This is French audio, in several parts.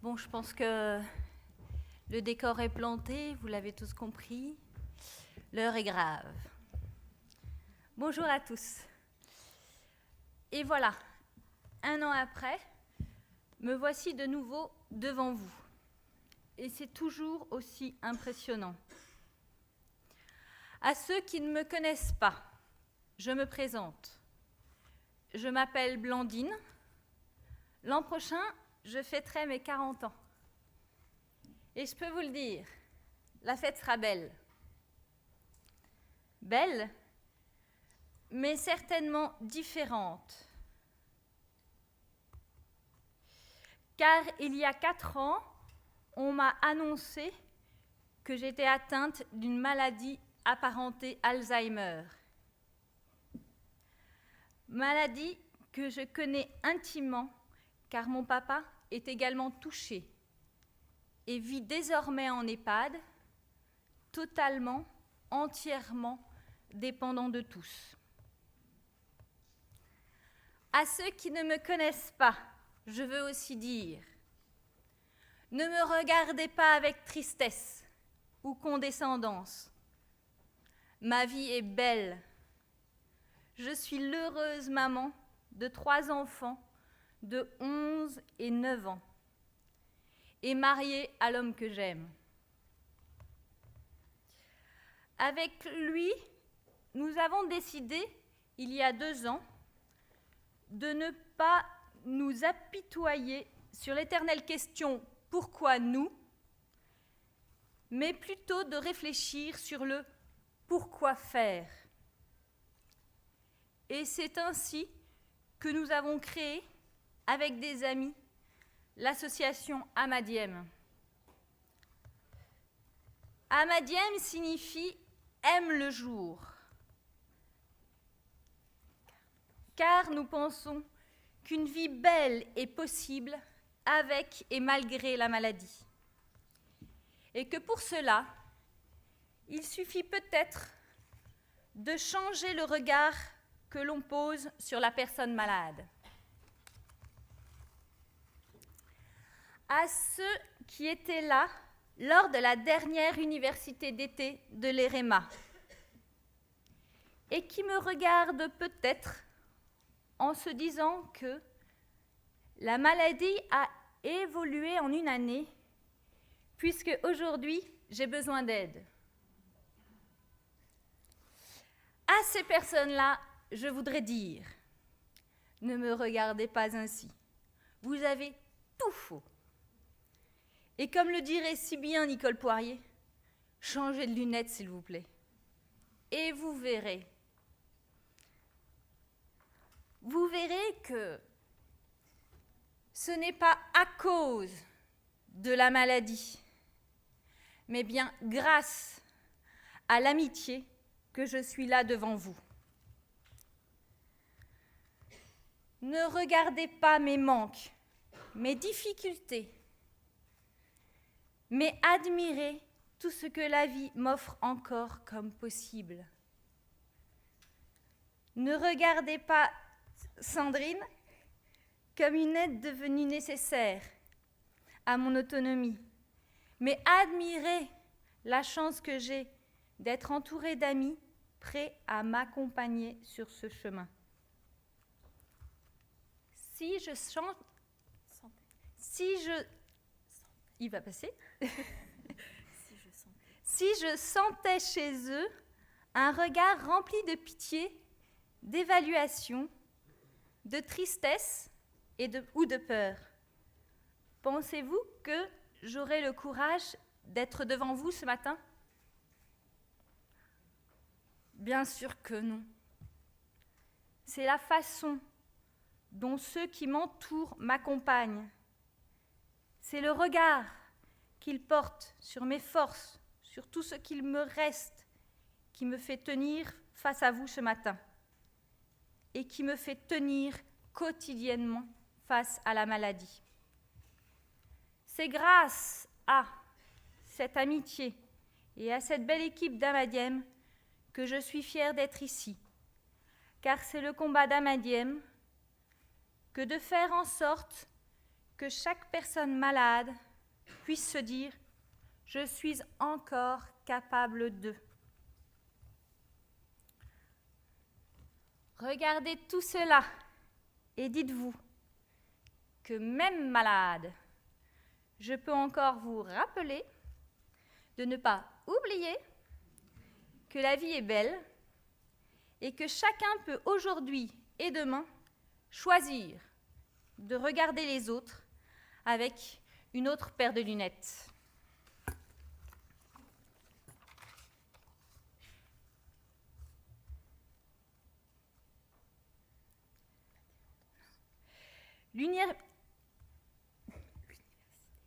Bon, je pense que le décor est planté, vous l'avez tous compris. L'heure est grave. Bonjour à tous. Et voilà, 1 an après, me voici de nouveau devant vous. Et c'est toujours aussi impressionnant. À ceux qui ne me connaissent pas, je me présente. Je m'appelle Blandine. L'an prochain, je fêterai mes 40 ans. Et je peux vous le dire, la fête sera belle. Belle, mais certainement différente. Car il y a 4 ans, on m'a annoncé que j'étais atteinte d'une maladie apparentée Alzheimer. Maladie que je connais intimement, car mon papa est également touché et vit désormais en EHPAD, totalement, entièrement dépendant de tous. À ceux qui ne me connaissent pas, je veux aussi dire, ne me regardez pas avec tristesse ou condescendance. Ma vie est belle. Je suis l'heureuse maman de 3 enfants de 11 et 9 ans et mariée à l'homme que j'aime. Avec lui, nous avons décidé, il y a 2 ans, de ne pas nous apitoyer sur l'éternelle question « Pourquoi nous ?», mais plutôt de réfléchir sur le « Pourquoi faire ?». Et c'est ainsi que nous avons créé, avec des amis, l'association Amadiem. Amadiem signifie « aime le jour », car nous pensons qu'une vie belle est possible avec et malgré la maladie. Et que pour cela, il suffit peut-être de changer le regard que l'on pose sur la personne malade. À ceux qui étaient là lors de la dernière université d'été de l'EREMA et qui me regardent peut-être en se disant que la maladie a évolué en 1 année, puisque aujourd'hui, j'ai besoin d'aide. À ces personnes-là, je voudrais dire, ne me regardez pas ainsi. Vous avez tout faux. Et comme le dirait si bien Nicole Poirier, changez de lunettes, s'il vous plaît. Et vous verrez que ce n'est pas à cause de la maladie, mais bien grâce à l'amitié que je suis là devant vous. Ne regardez pas mes manques, mes difficultés, mais admirez tout ce que la vie m'offre encore comme possible. Ne regardez pas Sandrine comme une aide devenue nécessaire à mon autonomie, mais admirez la chance que j'ai d'être entourée d'amis prêts à m'accompagner sur ce chemin. Il va passer. Si je sentais chez eux un regard rempli de pitié, d'évaluation, de tristesse ou de peur, pensez-vous que j'aurais le courage d'être devant vous ce matin ? Bien sûr que non. C'est la façon dont ceux qui m'entourent m'accompagnent. C'est le regard qu'ils portent sur mes forces, sur tout ce qu'il me reste, qui me fait tenir face à vous ce matin et qui me fait tenir quotidiennement face à la maladie. C'est grâce à cette amitié et à cette belle équipe d'Amadiem que je suis fière d'être ici, car c'est le combat d'Amadiem que de faire en sorte que chaque personne malade puisse se dire « Je suis encore capable de ». Regardez tout cela et dites-vous que même malade, je peux encore vous rappeler de ne pas oublier que la vie est belle et que chacun peut aujourd'hui et demain choisir de regarder les autres avec une autre paire de lunettes.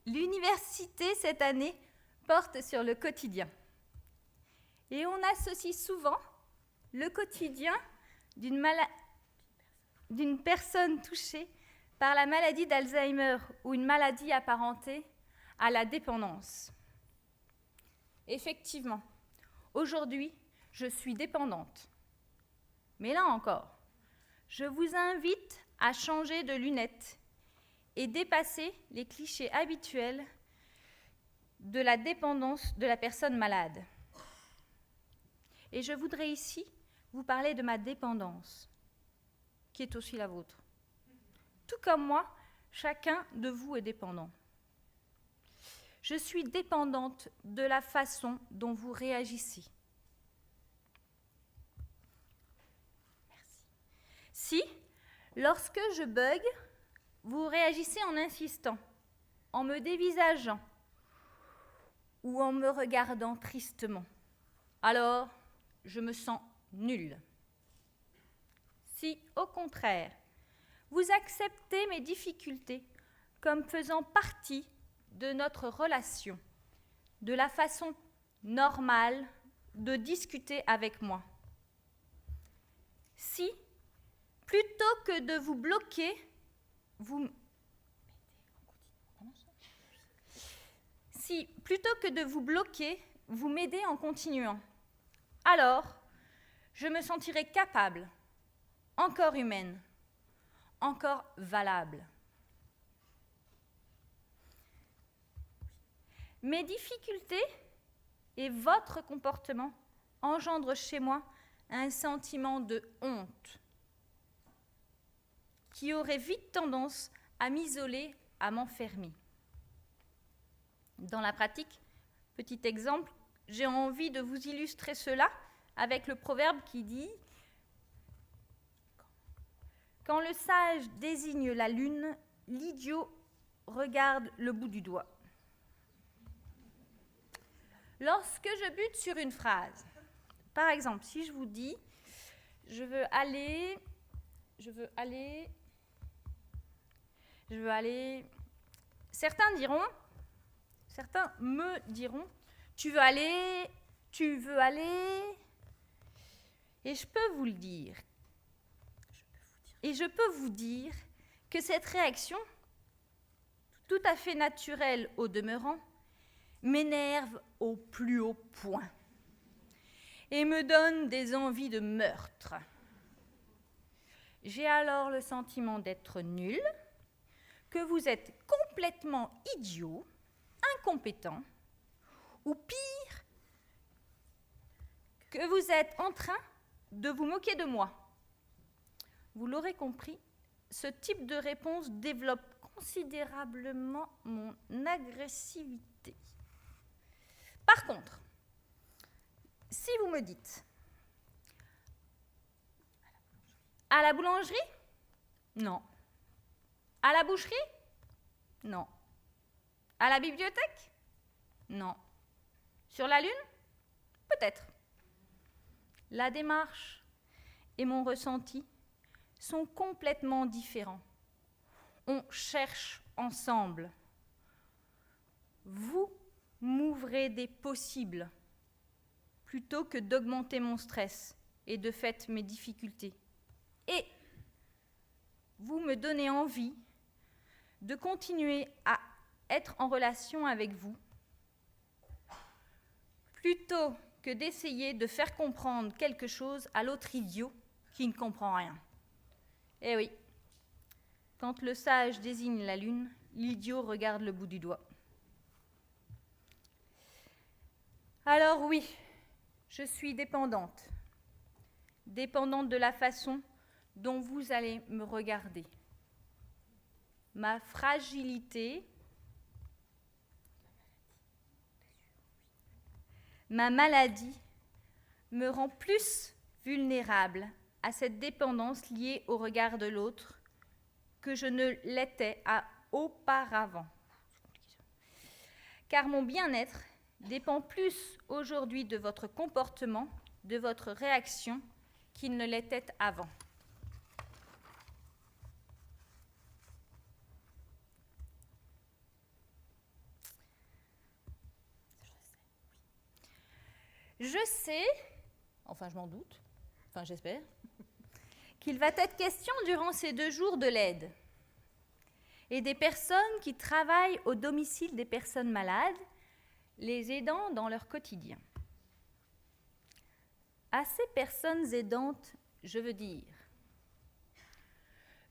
L'université, cette année, porte sur le quotidien. Et on associe souvent le quotidien d'une personne touchée par la maladie d'Alzheimer ou une maladie apparentée à la dépendance. Effectivement, aujourd'hui, je suis dépendante. Mais là encore, je vous invite à changer de lunettes et dépasser les clichés habituels de la dépendance de la personne malade. Et je voudrais ici vous parler de ma dépendance, qui est aussi la vôtre. Tout comme moi, chacun de vous est dépendant. Je suis dépendante de la façon dont vous réagissez. Merci. Si, lorsque je bug, vous réagissez en insistant, en me dévisageant ou en me regardant tristement, alors je me sens nulle. Si, au contraire, vous acceptez mes difficultés comme faisant partie de notre relation, de la façon normale de discuter avec moi. Si, plutôt que de vous bloquer, vous m'aidez en continuant, alors je me sentirai capable, encore humaine, encore valable. Mes difficultés et votre comportement engendrent chez moi un sentiment de honte qui aurait vite tendance à m'isoler, à m'enfermer. Dans la pratique, petit exemple, j'ai envie de vous illustrer cela avec le proverbe qui dit « Quand le sage désigne la lune, l'idiot regarde le bout du doigt. » Lorsque je bute sur une phrase, par exemple, si je vous dis « je veux aller », certains me diront « tu veux aller », et je peux vous dire que cette réaction, tout à fait naturelle au demeurant, m'énerve au plus haut point et me donne des envies de meurtre. J'ai alors le sentiment d'être nulle, que vous êtes complètement idiot, incompétent, ou pire, que vous êtes en train de vous moquer de moi. Vous l'aurez compris, ce type de réponse développe considérablement mon agressivité. Par contre, si vous me dites « à la boulangerie ?» Non. À la boucherie? Non. À la bibliothèque? Non. Sur la Lune? Peut-être. La démarche et mon ressenti sont complètement différents. On cherche ensemble. Vous m'ouvrez des possibles plutôt que d'augmenter mon stress et de fait mes difficultés. Et vous me donnez envie de continuer à être en relation avec vous plutôt que d'essayer de faire comprendre quelque chose à l'autre idiot qui ne comprend rien. Eh oui, quand le sage désigne la lune, l'idiot regarde le bout du doigt. Alors oui, je suis dépendante. Dépendante de la façon dont vous allez me regarder. Ma fragilité, ma maladie me rend plus vulnérable à cette dépendance liée au regard de l'autre que je ne l'étais auparavant. Car mon bien-être dépend plus aujourd'hui de votre comportement, de votre réaction, qu'il ne l'était avant. Je sais, enfin je m'en doute, enfin j'espère, qu'il va être question durant ces 2 jours de l'aide et des personnes qui travaillent au domicile des personnes malades, les aidant dans leur quotidien. À ces personnes aidantes, je veux dire,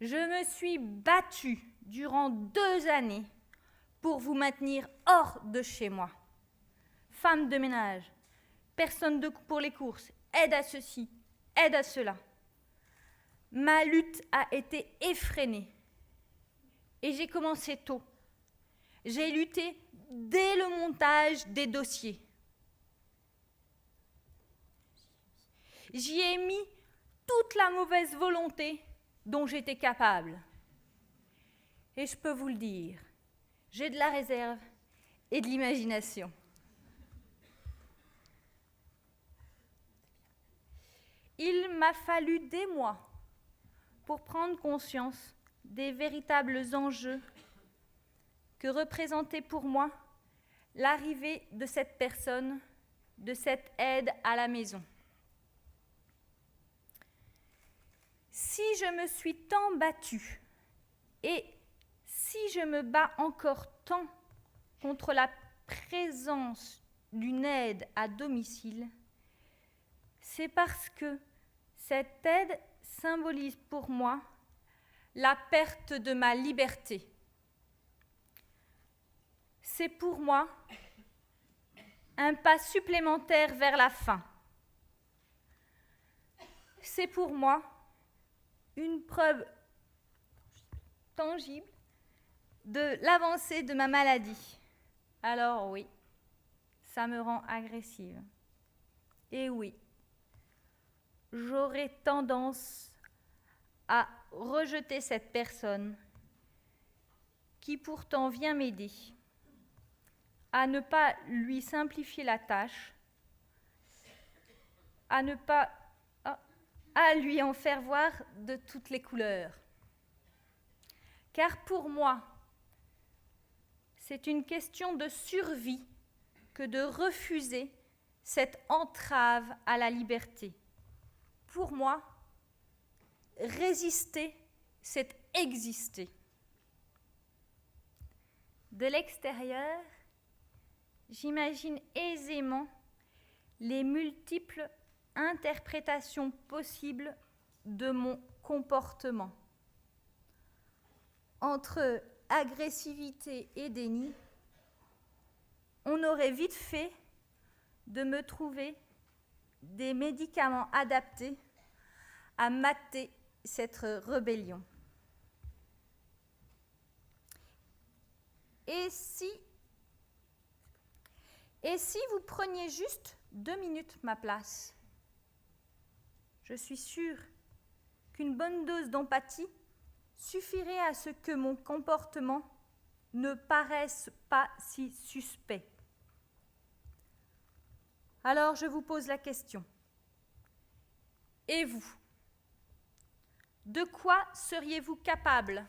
je me suis battue durant 2 années pour vous maintenir hors de chez moi. Femme de ménage, personne pour les courses, aide à ceci, aide à cela. Ma lutte a été effrénée et j'ai commencé tôt. J'ai lutté dès le montage des dossiers. J'y ai mis toute la mauvaise volonté dont j'étais capable. Et je peux vous le dire, j'ai de la réserve et de l'imagination. Il m'a fallu des mois pour prendre conscience des véritables enjeux que représentait pour moi l'arrivée de cette personne, de cette aide à la maison. Si je me suis tant battue et si je me bats encore tant contre la présence d'une aide à domicile, c'est parce que cette aide symbolise pour moi la perte de ma liberté. C'est pour moi un pas supplémentaire vers la fin. C'est pour moi une preuve tangible de l'avancée de ma maladie. Alors oui, ça me rend agressive. Et oui, j'aurais tendance à rejeter cette personne qui pourtant vient m'aider, à ne pas lui simplifier la tâche, à lui en faire voir de toutes les couleurs. Car pour moi, c'est une question de survie que de refuser cette entrave à la liberté. Pour moi, résister, c'est exister. De l'extérieur, j'imagine aisément les multiples interprétations possibles de mon comportement. Entre agressivité et déni, on aurait vite fait de me trouver des médicaments adaptés à mater cette rébellion. Et si vous preniez juste 2 minutes ma place, je suis sûre qu'une bonne dose d'empathie suffirait à ce que mon comportement ne paraisse pas si suspect. Alors je vous pose la question. Et vous? De quoi seriez-vous capable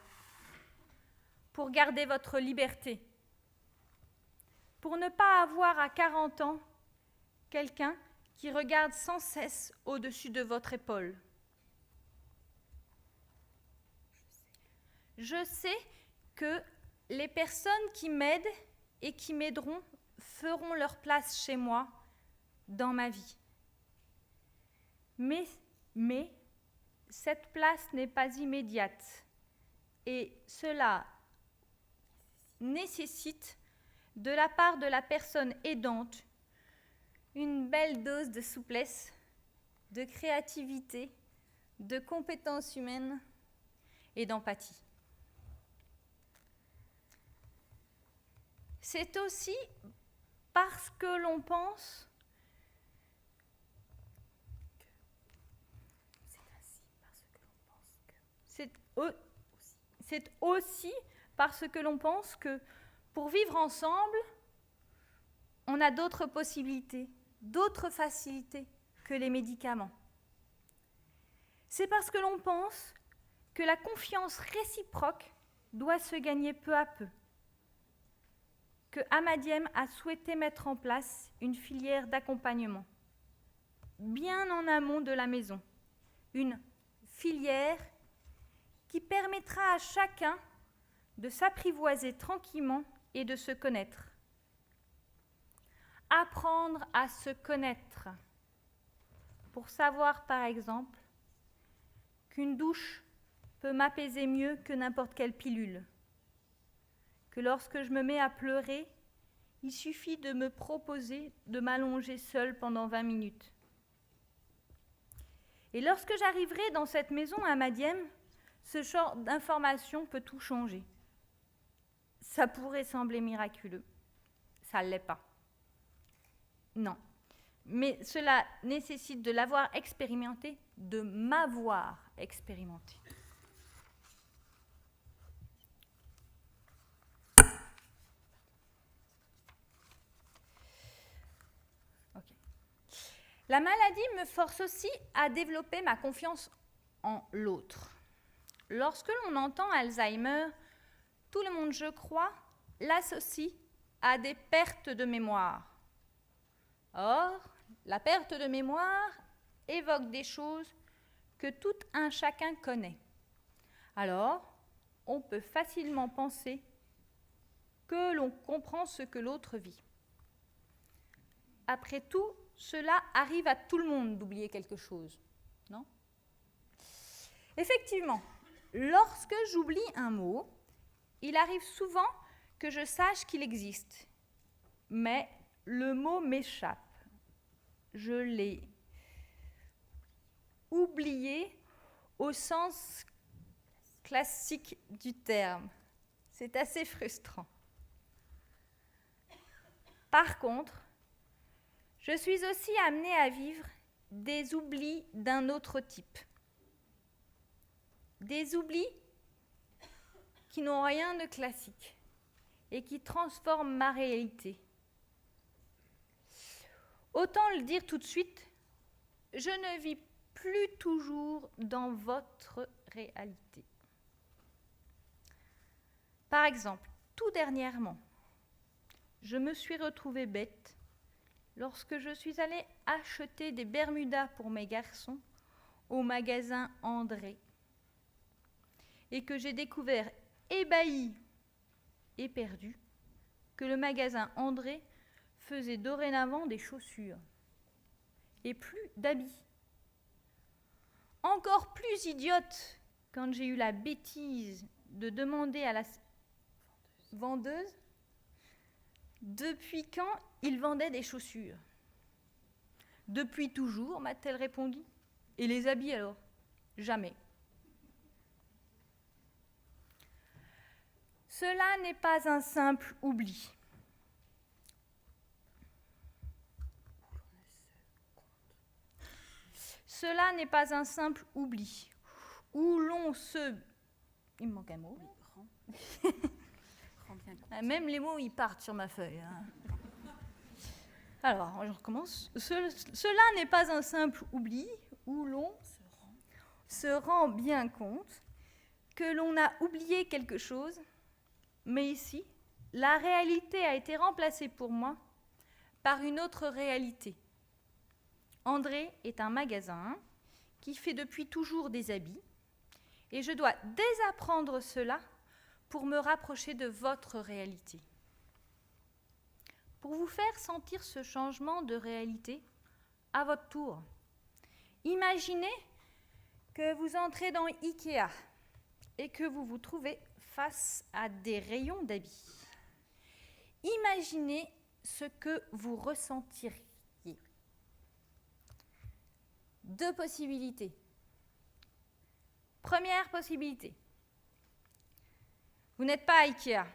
pour garder votre liberté? Pour ne pas avoir à 40 ans quelqu'un qui regarde sans cesse au-dessus de votre épaule. Je sais que les personnes qui m'aident et qui m'aideront feront leur place chez moi dans ma vie. Mais cette place n'est pas immédiate et cela nécessite de la part de la personne aidante une belle dose de souplesse, de créativité, de compétences humaines et d'empathie. C'est aussi parce que l'on pense c'est aussi parce que l'on pense que pour vivre ensemble, on a d'autres possibilités, d'autres facilités que les médicaments. C'est parce que l'on pense que la confiance réciproque doit se gagner peu à peu, que Amadiem a souhaité mettre en place une filière d'accompagnement, bien en amont de la maison, une filière qui permettra à chacun de s'apprivoiser tranquillement et de se connaître. Apprendre à se connaître pour savoir, par exemple, qu'une douche peut m'apaiser mieux que n'importe quelle pilule, que lorsque je me mets à pleurer, il suffit de me proposer de m'allonger seule pendant 20 minutes. Et lorsque j'arriverai dans cette maison à Amadiem, ce genre d'information peut tout changer. Ça pourrait sembler miraculeux. Ça ne l'est pas. Non. Mais cela nécessite de l'avoir expérimenté, de m'avoir expérimenté. Okay. La maladie me force aussi à développer ma confiance en l'autre. Lorsque l'on entend Alzheimer, tout le monde, je crois, l'associe à des pertes de mémoire. Or, la perte de mémoire évoque des choses que tout un chacun connaît. Alors, on peut facilement penser que l'on comprend ce que l'autre vit. Après tout, cela arrive à tout le monde d'oublier quelque chose, non ? Effectivement, lorsque j'oublie un mot, il arrive souvent que je sache qu'il existe, mais le mot m'échappe. Je l'ai oublié au sens classique du terme. C'est assez frustrant. Par contre, je suis aussi amenée à vivre des oublis d'un autre type. Des oublis qui n'ont rien de classique et qui transforment ma réalité. Autant le dire tout de suite, je ne vis plus toujours dans votre réalité. Par exemple, tout dernièrement, je me suis retrouvée bête lorsque je suis allée acheter des Bermudas pour mes garçons au magasin André et que j'ai découvert ébahi et perdu que le magasin André faisait dorénavant des chaussures et plus d'habits. Encore plus idiote quand j'ai eu la bêtise de demander à la vendeuse depuis quand il vendait des chaussures. Depuis toujours, m'a-t-elle répondu. Et les habits alors ? Jamais. Cela n'est pas un simple oubli. Cela n'est pas un simple oubli, où l'on se... Il me manque un mot. Même les mots, ils partent sur ma feuille. Hein. Alors, je recommence. Cela n'est pas un simple oubli, où l'on se rend bien compte que l'on a oublié quelque chose, mais ici, la réalité a été remplacée pour moi par une autre réalité. André est un magasin qui fait depuis toujours des habits et je dois désapprendre cela pour me rapprocher de votre réalité. Pour vous faire sentir ce changement de réalité à votre tour, imaginez que vous entrez dans Ikea et que vous vous trouvez face à des rayons d'habits. Imaginez ce que vous ressentiriez. 2 possibilités. Première possibilité. Vous n'êtes pas à Ikea.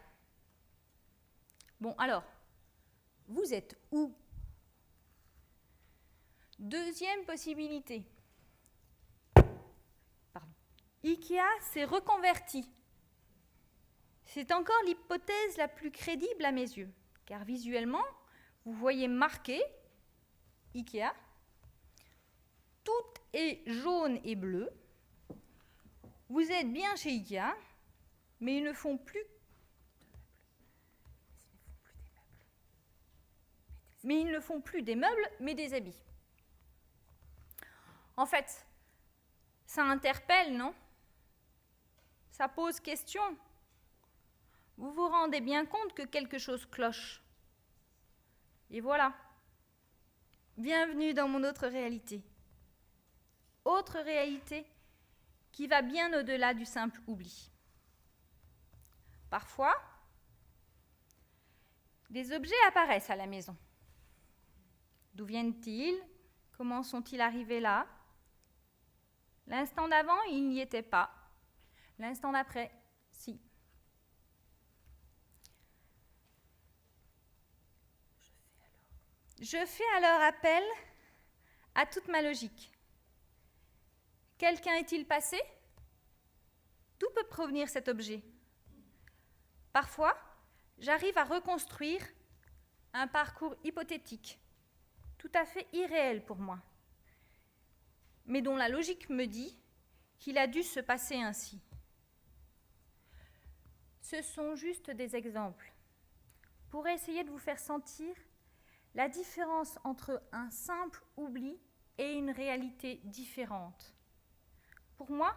Bon, alors, vous êtes où? Deuxième possibilité. Ikea s'est reconverti. C'est encore l'hypothèse la plus crédible à mes yeux, car visuellement, vous voyez marqué Ikea. Tout est jaune et bleu. Vous êtes bien chez Ikea, mais ils ne font plus. Mais ils ne font plus des meubles, mais des habits. En fait, ça interpelle, non? Ça pose question. Vous vous rendez bien compte que quelque chose cloche. Et voilà. Bienvenue dans mon autre réalité. Autre réalité qui va bien au-delà du simple oubli. Parfois, des objets apparaissent à la maison. D'où viennent-ils? Comment sont-ils arrivés là? L'instant d'avant, ils n'y étaient pas. L'instant d'après, si. Je fais alors appel à toute ma logique. Quelqu'un est-il passé? D'où peut provenir cet objet? Parfois, j'arrive à reconstruire un parcours hypothétique, tout à fait irréel pour moi, mais dont la logique me dit qu'il a dû se passer ainsi. Ce sont juste des exemples pour essayer de vous faire sentir la différence entre un simple oubli et une réalité différente. Pour moi,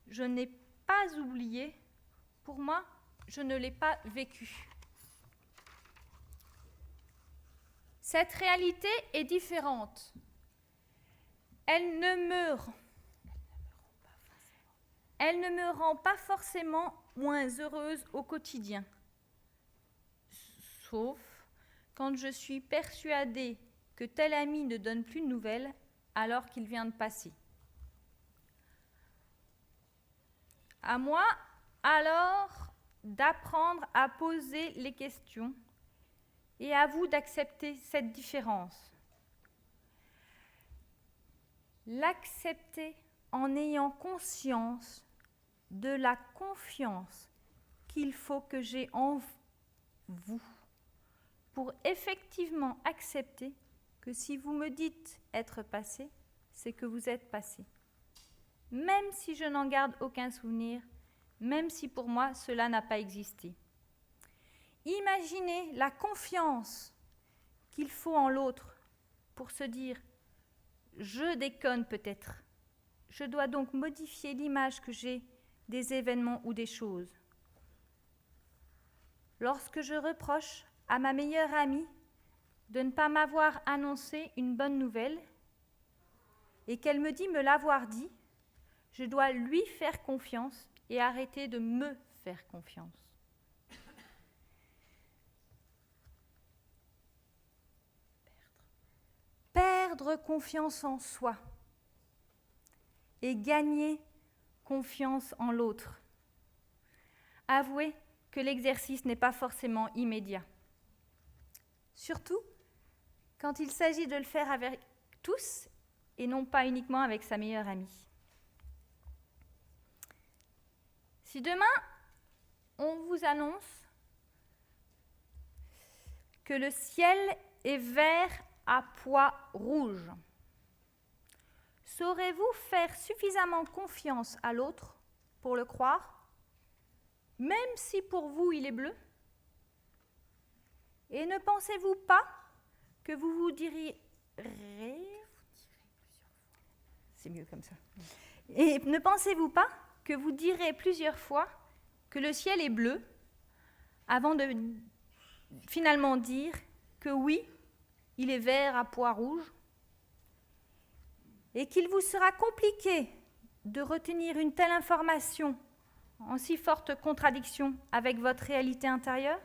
je n'ai pas oublié, pour moi, je ne l'ai pas vécu. Cette réalité est différente. Elle ne me rend pas forcément moins heureuse au quotidien, sauf quand je suis persuadée que tel ami ne donne plus de nouvelles alors qu'il vient de passer. À moi, alors, d'apprendre à poser les questions et à vous d'accepter cette différence. L'accepter en ayant conscience de la confiance qu'il faut que j'ai en vous pour effectivement accepter que si vous me dites être passé, c'est que vous êtes passé. Même si je n'en garde aucun souvenir, même si pour moi cela n'a pas existé. Imaginez la confiance qu'il faut en l'autre pour se dire « je déconne peut-être ». Je dois donc modifier l'image que j'ai des événements ou des choses. Lorsque je reproche à ma meilleure amie de ne pas m'avoir annoncé une bonne nouvelle et qu'elle me dit me l'avoir dit, je dois lui faire confiance et arrêter de me faire confiance. Perdre confiance en soi et gagner confiance en l'autre. Avouez que l'exercice n'est pas forcément immédiat. Surtout quand il s'agit de le faire avec tous et non pas uniquement avec sa meilleure amie. Si demain, on vous annonce que le ciel est vert à pois rouge, saurez-vous faire suffisamment confiance à l'autre pour le croire, même si pour vous il est bleu? Et ne pensez-vous pas que vous vous direz... C'est mieux comme ça. Et ne pensez-vous pas que vous direz plusieurs fois que le ciel est bleu avant de finalement dire que oui, il est vert à pois rouge et qu'il vous sera compliqué de retenir une telle information en si forte contradiction avec votre réalité intérieure?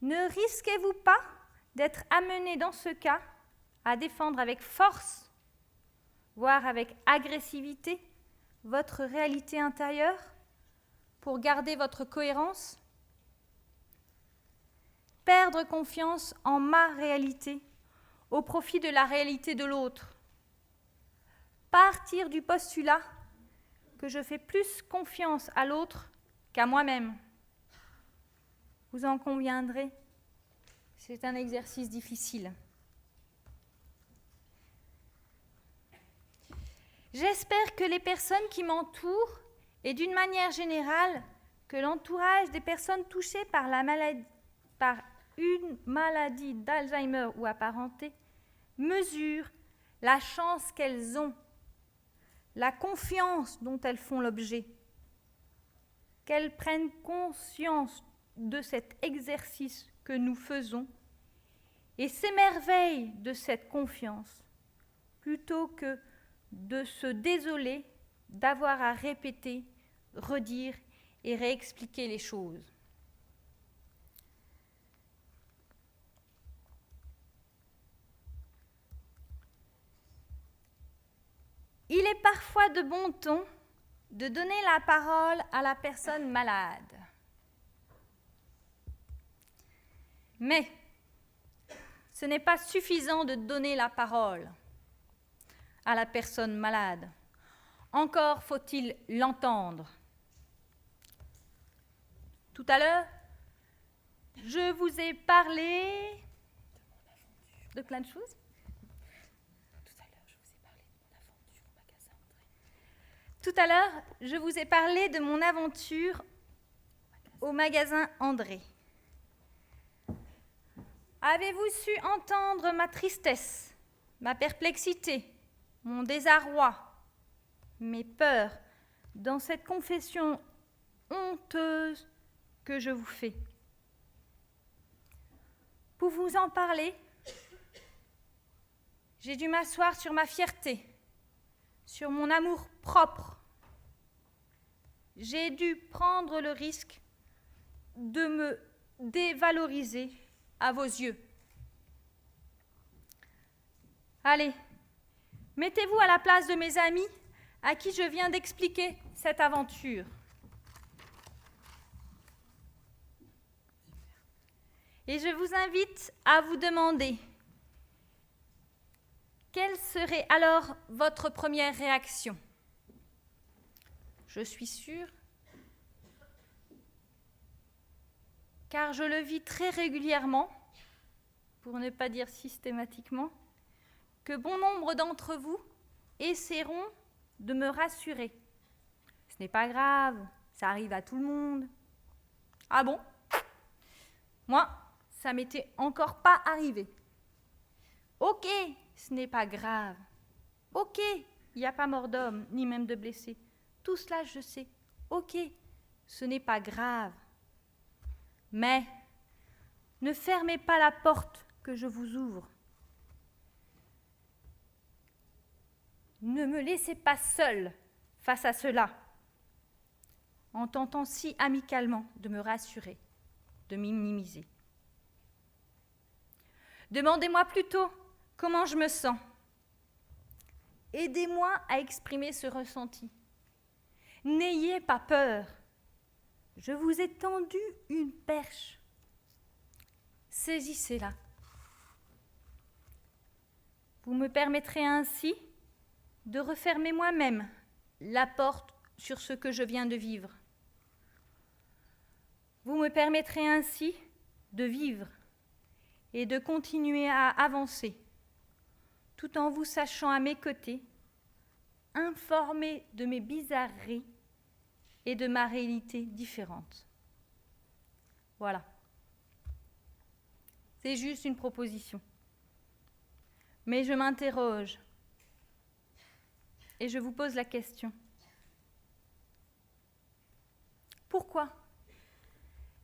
Ne risquez-vous pas d'être amené dans ce cas à défendre avec force, voire avec agressivité, votre réalité intérieure pour garder votre cohérence? Perdre confiance en ma réalité au profit de la réalité de l'autre. Partir du postulat que je fais plus confiance à l'autre qu'à moi-même. Vous en conviendrez, c'est un exercice difficile. J'espère que les personnes qui m'entourent, et d'une manière générale, que l'entourage des personnes touchées par une maladie d'Alzheimer ou apparentée, mesurent la chance qu'elles ont, la confiance dont elles font l'objet, qu'elles prennent conscience de cet exercice que nous faisons et s'émerveillent de cette confiance, plutôt que de se désoler d'avoir à répéter, redire et réexpliquer les choses. Il est parfois de bon ton de donner la parole à la personne malade. Mais ce n'est pas suffisant de donner la parole à la personne malade. Encore faut-il l'entendre. Tout à l'heure, je vous ai parlé de plein de choses. Tout à l'heure, je vous ai parlé de mon aventure au magasin André. Avez-vous su entendre ma tristesse, ma perplexité, mon désarroi, mes peurs dans cette confession honteuse que je vous fais? Pour vous en parler, j'ai dû m'asseoir sur ma fierté, sur mon amour propre. J'ai dû prendre le risque de me dévaloriser à vos yeux. Allez, mettez-vous à la place de mes amis à qui je viens d'expliquer cette aventure. Et je vous invite à vous demander quelle serait alors votre première réaction? Je suis sûre, car je le vis très régulièrement, pour ne pas dire systématiquement, que bon nombre d'entre vous essaieront de me rassurer. Ce n'est pas grave, ça arrive à tout le monde. Ah bon? Moi, ça m'était encore pas arrivé. Ok, ce n'est pas grave. Ok, il n'y a pas mort d'homme, ni même de blessé. Tout cela, je sais. Ok, ce n'est pas grave. Mais ne fermez pas la porte que je vous ouvre. Ne me laissez pas seule face à cela, en tentant si amicalement de me rassurer, de minimiser. Demandez-moi plutôt comment je me sens. Aidez-moi à exprimer ce ressenti. N'ayez pas peur. Je vous ai tendu une perche. Saisissez-la. Vous me permettrez ainsi de refermer moi-même la porte sur ce que je viens de vivre. Vous me permettrez ainsi de vivre et de continuer à avancer, tout en vous sachant à mes côtés, informé de mes bizarreries et de ma réalité différente. Voilà. C'est juste une proposition. Mais je m'interroge et je vous pose la question. Pourquoi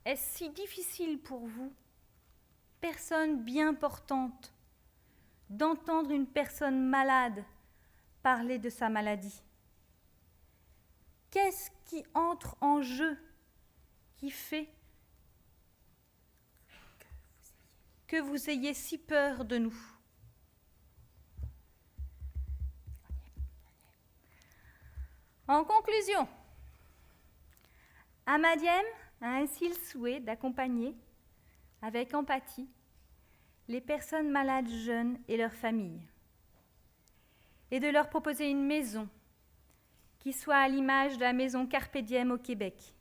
est-ce si difficile pour vous, personne bien portante, d'entendre une personne malade parler de sa maladie? Qu'est-ce qui entre en jeu qui fait que vous ayez si peur de nous. En conclusion, Amadiem a ainsi le souhait d'accompagner, avec empathie, les personnes malades jeunes et leurs familles, et de leur proposer une maison qui soit à l'image de la maison Carpe Diem au Québec,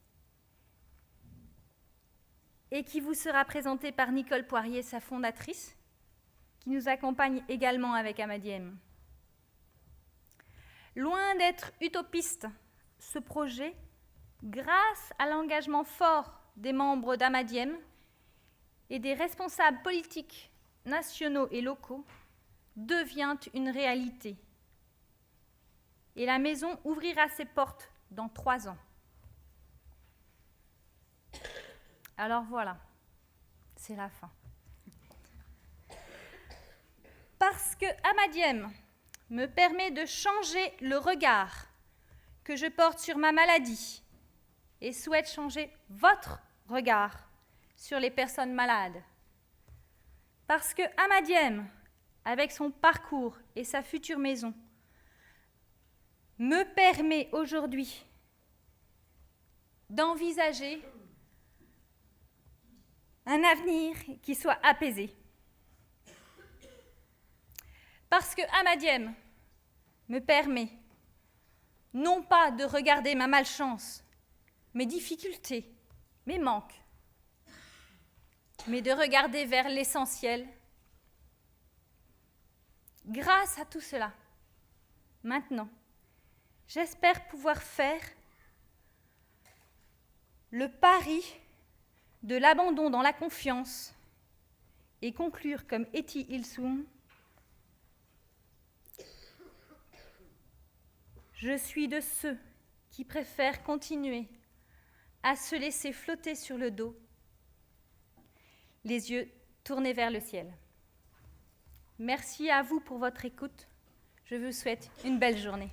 et qui vous sera présentée par Nicole Poirier, sa fondatrice, qui nous accompagne également avec Amadiem. Loin d'être utopiste, ce projet, grâce à l'engagement fort des membres d'Amadiem et des responsables politiques nationaux et locaux, devient une réalité. Et la maison ouvrira ses portes dans 3 ans. Alors voilà, c'est la fin. Parce que Amadiem me permet de changer le regard que je porte sur ma maladie et souhaite changer votre regard sur les personnes malades. Parce que Amadiem, avec son parcours et sa future maison, me permet aujourd'hui d'envisager un avenir qui soit apaisé. Parce que Amadiem me permet non pas de regarder ma malchance, mes difficultés, mes manques, mais de regarder vers l'essentiel. Grâce à tout cela, maintenant, j'espère pouvoir faire le pari de l'abandon dans la confiance et conclure comme Etty Hillesum: je suis de ceux qui préfèrent continuer à se laisser flotter sur le dos, les yeux tournés vers le ciel. Merci à vous pour votre écoute. Je vous souhaite une belle journée.